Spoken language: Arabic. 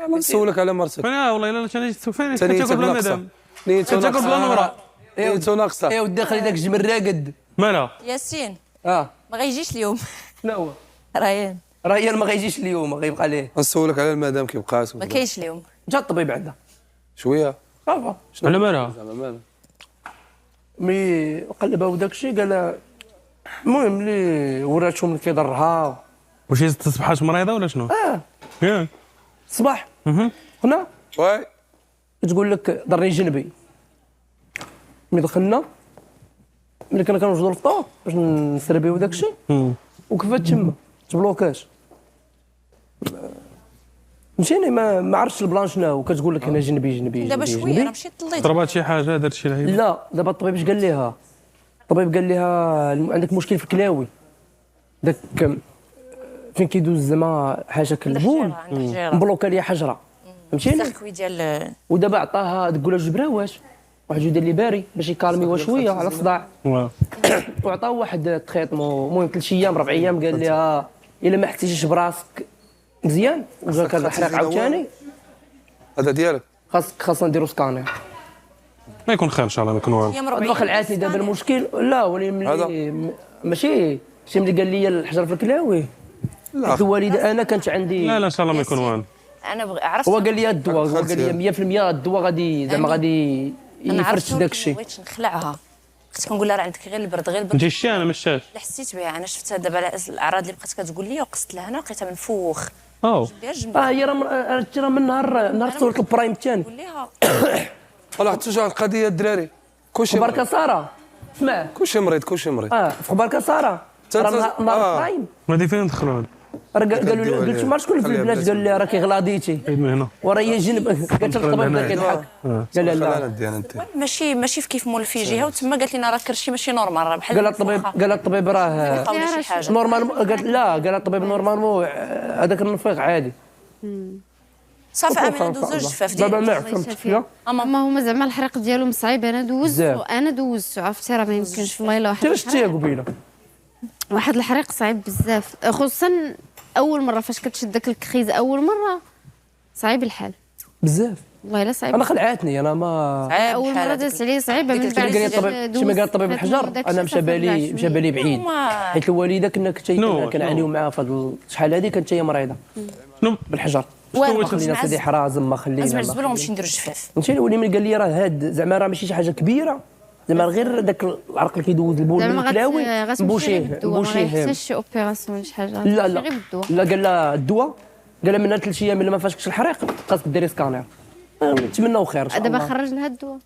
نسولك على مرتك. انا والله الا انا فين تاكل بلا مدام. نيتو تاكل بلا نمره. نيتو ناقصه. ايوا ودي خلي داك الجمل راقد. مالها؟ ياسين ما غيجيش اليوم. شنو هو؟ ريان ما غيجيش اليوم، غيبقى ليه. نسولك على المدام كي بقات. ما كاينش اليوم. جا الطبيب عندها شويه صافا. على مالها؟ زعما مالها؟ مي قلبها وداك الشيء قال المهم اللي وراتهم اللي كيضرها. واش هي تصبحات مريضه ولا شنو؟ ياك الصباح هنا واي تقول لك ضرني جنبي. ملي دخلنا ملي كنا كنوجدوا الفطور باش نسربيو داك الشيء وكيفاش تما تبلوكاش. مشينا ما عرفتش البلان شنو كتقول لك انا جنبي دابا شويه انا مشيت طليت. ضربات شي حاجه درت شي لعيبه؟ لا دابا الطبيب اش قال لها؟ الطبيب قال لها عندك مشكل في الكلاوي داك فين كيدوز زعما حاجه كالبول مبلوكه ليا حجره فهمتيني. السيركوي ديال ودابا عطاها تقول لها جبراوات واحد يدير لي باري باش يكالميوها شويه على الصداع. وعطاو واحد التريتمون المهم 3 ايام 4 ايام قال لها الا ما حسيتيش براسك مزيان وجاك هذا الحريق عاوتاني هذا ديالك خاصنا نديرو سكانير. ما يكون خير ان شاء الله ما يكون والو. دابا خلعاتني دابا المشكل لا ولي ملي ماشي ملي قال لي الحجر في الكلاوي. لا الوالده انا كانت عندي لا ان شاء الله ما يكون والو. انا عرفت هو قال لي الدواء هو قال لي 100% الدواء غادي زعما غادي يفرش داك الشيء. بغيت نخلعها كنت كنقول لها راه عندك غير البرد غير البرد. انت الشي انا ما شفتهاش. لا حسيت بها انا شفتها دابا الاعراض اللي بقات كتقول لي وقصت لها انا لقيتها منفوخ. هي راه من نهار صورت البرايم الثاني. قول لها طلعت ترجع القضيه الدراري كلشي خبرك ساره اسمع كلشي مريض كلشي مريض. في خبرك ساره راه نهار البرايم هادي فين ندخلوا راه قالوا لي قلت ما شكون في البلاد قال لي راه كيغلاضيتي من هنا وراه هي جنب قالت الطبيب بدا كيضحك قال لا ماشي في كيف مول في جهه وتما قالت لنا راه كرشي ماشي نورمال راه بحال قال الطبيب راه نورمال قال الطبيب نورمالمون هذاك النفيق عادي. صافي انا ندوزو الجفاف دابا ما فهمتش ما هما زعما الحريق ديالهم صعيب. انا دوزتو عرفتي راه ما يمكنش والله الا واحد شتيها قبيله واحد الحريق صعيب بزاف خصوصا اول مره فاش كتشد داك الكخيز اول مره صعيب الحال بزاف والله الا صعيب. انا خلعتني انا ما اول مره دازت عليا صعيبه من بعد شي ما قال الطبيب الحجر انا مشى بالي بعيد حيت الوالده كنا كنعانيو معاها في شحال هذه كانت هي مريضه بالحجر ما خلينا سيدي حرازم ما خلينا بالنسبه لهم نمشي نديرو الجفاف نمشي الولي من قال لي راه هاد زعما راه ماشي شي حاجه كبيره زعما غير داك العرق اللي كيدوز البول من الكلاوي نبوشيه ما شي اوبيراسيون ولا شي حاجه لا قال لها الدواء قال لها من 3 ايام الا ما فاشكش الحريق خاصك ديري سكانير نتمناو خير ان شاء الله. دابا خرجنا هاد الدواء